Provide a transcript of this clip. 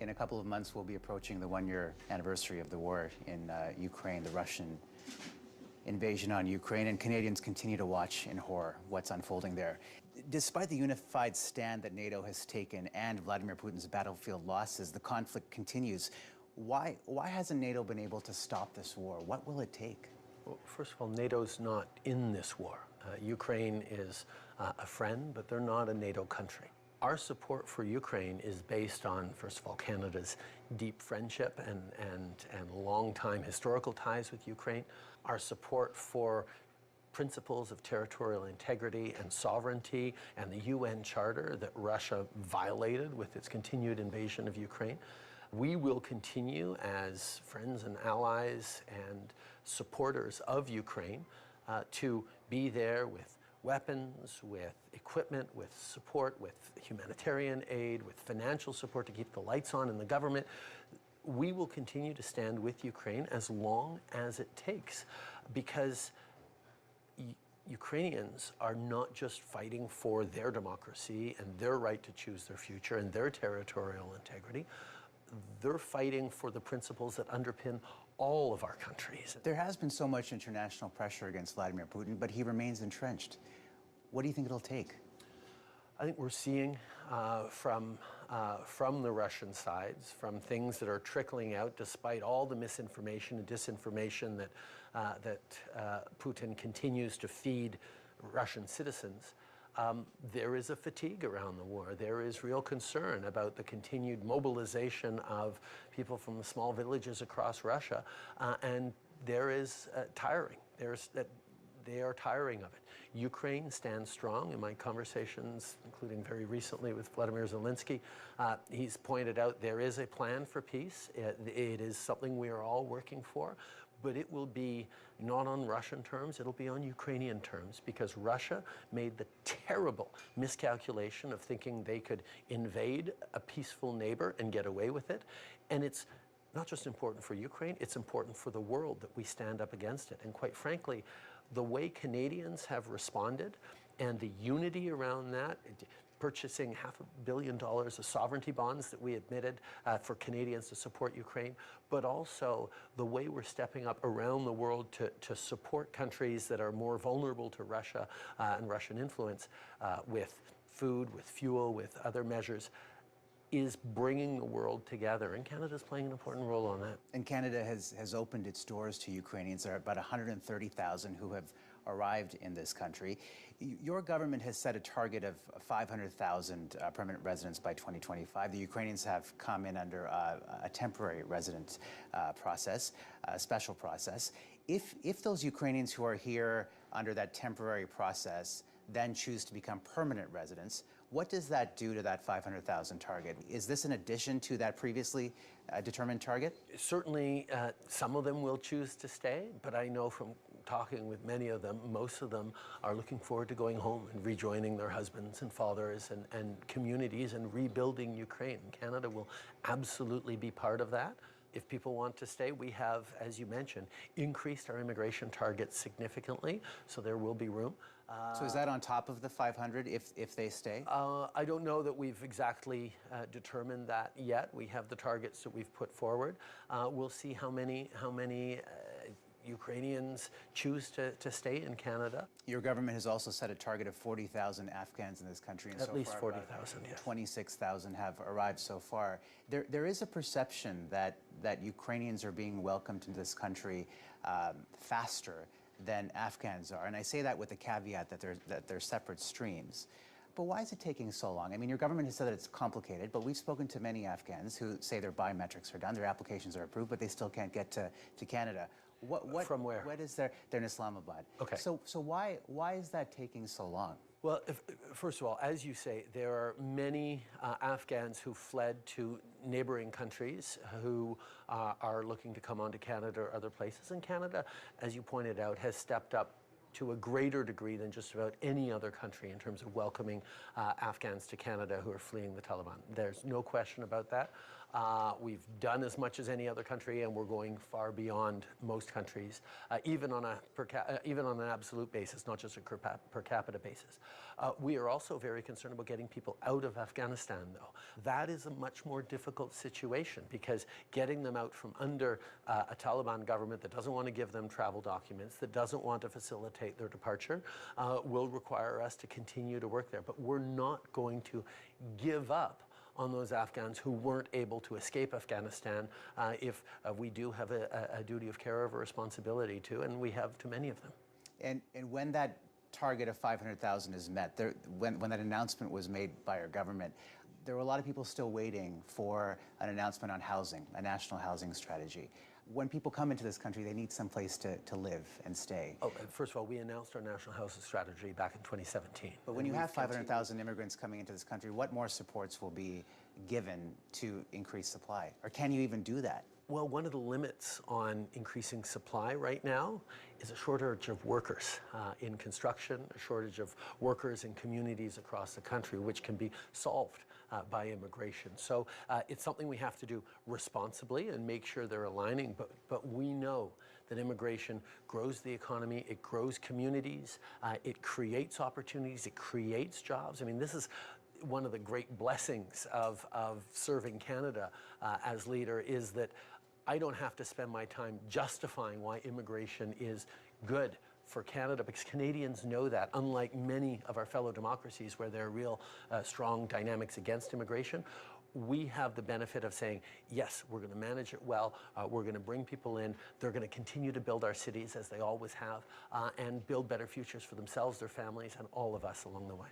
In a couple of months, we'll be approaching the one-year anniversary of the war in Ukraine, the Russian invasion on Ukraine, and Canadians continue to watch in horror what's unfolding there. Despite the unified stand that NATO has taken and Vladimir Putin's battlefield losses, the conflict continues. Why hasn't NATO been able to stop this war? What will it take? Well, first of all, NATO's not in this war. Ukraine is a friend, but they're not a NATO country. Our support for Ukraine is based on, first of all, Canada's deep friendship and long-time historical ties with Ukraine. Our support for principles of territorial integrity and sovereignty and the UN Charter that Russia violated with its continued invasion of Ukraine. We will continue as friends and allies and supporters of Ukraine to be there with weapons, with equipment, with support, with humanitarian aid, with financial support to keep the lights on in the government. We will continue to stand with Ukraine as long as it takes, because Ukrainians are not just fighting for their democracy and their right to choose their future and their territorial integrity. They're fighting for the principles that underpin all of our countries. There has been so much international pressure against Vladimir Putin, but he remains entrenched. What do you think it'll take? I think we're seeing from the Russian sides, from things that are trickling out despite all the misinformation and disinformation that Putin continues to feed Russian citizens. There is a fatigue around the war. There is real concern about the continued mobilization of people from the small villages across Russia, and there is tiring. They are tiring of it. Ukraine stands strong. In my conversations, including very recently with Vladimir Zelensky, he's pointed out there is a plan for peace. It is something we are all working for, but it will be not on Russian terms, it'll be on Ukrainian terms, because Russia made the terrible miscalculation of thinking they could invade a peaceful neighbor and get away with it. And it's not just important for Ukraine, it's important for the world that we stand up against it. And quite frankly, the way Canadians have responded and the unity around that, purchasing $500 million of sovereignty bonds that we admitted for Canadians to support Ukraine, but also the way we're stepping up around the world to support countries that are more vulnerable to Russia and Russian influence with food, with fuel, with other measures, is bringing the world together, and Canada's playing an important role on that. And Canada has opened its doors to Ukrainians. There are about 130,000 who have arrived in this country. Your government has set a target of 500,000 permanent residents by 2025. The Ukrainians have come in under a temporary resident process, a special process. If those Ukrainians who are here under that temporary process then choose to become permanent residents, what does that do to that 500,000 target? Is this in addition to that previously determined target? Certainly, some of them will choose to stay, but I know from talking with many of them, most of them are looking forward to going home and rejoining their husbands and fathers and communities and rebuilding Ukraine. Canada will absolutely be part of that. If people want to stay, we have, as you mentioned, increased our immigration targets significantly, so there will be room. So is that on top of the 500 if they stay? I don't know that we've exactly determined that yet. We have the targets that we've put forward. We'll see how many Ukrainians choose to stay in Canada. Your government has also set a target of 40,000 Afghans in this country. And At least 40,000, yes. 26,000 have arrived so far. There is a perception that Ukrainians are being welcomed into this country faster than Afghans are. And I say that with the caveat that they're separate streams. But why is it taking so long? I mean, your government has said that it's complicated, but we've spoken to many Afghans who say their biometrics are done, their applications are approved, but they still can't get to Canada. From where? What is they're in Islamabad. Okay. So why is that taking so long? Well, first of all, as you say, there are many Afghans who fled to neighboring countries who are looking to come onto Canada or other places. And Canada, as you pointed out, has stepped up to a greater degree than just about any other country in terms of welcoming Afghans to Canada who are fleeing the Taliban. There's no question about that. We've done as much as any other country, and we're going far beyond most countries, even on an absolute basis, not just a per capita basis. We are also very concerned about getting people out of Afghanistan, though. That is a much more difficult situation, because getting them out from under a Taliban government that doesn't want to give them travel documents, that doesn't want to facilitate their departure, will require us to continue to work there. But we're not going to give up on those Afghans who weren't able to escape Afghanistan if we do have a duty of care, of a responsibility to, and we have too many of them. And when that target of 500,000 is met, when that announcement was made by our government, there were a lot of people still waiting for an announcement on housing, a national housing strategy. When people come into this country, they need some place to live and stay. Oh, first of all, we announced our national housing strategy back in 2017. But when you have 500,000 immigrants coming into this country, what more supports will be given to increase supply? Or can you even do that? Well, one of the limits on increasing supply right now is a shortage of workers in construction, a shortage of workers in communities across the country, which can be solved by immigration. So it's something we have to do responsibly and make sure they're aligning, but we know that immigration grows the economy, it grows communities, it creates opportunities, it creates jobs. I mean, this is one of the great blessings of serving Canada as leader, is that I don't have to spend my time justifying why immigration is good for Canada, because Canadians know that, unlike many of our fellow democracies where there are real strong dynamics against immigration. We have the benefit of saying, yes, we're going to manage it well, we're going to bring people in, they're going to continue to build our cities as they always have, and build better futures for themselves, their families, and all of us along the way.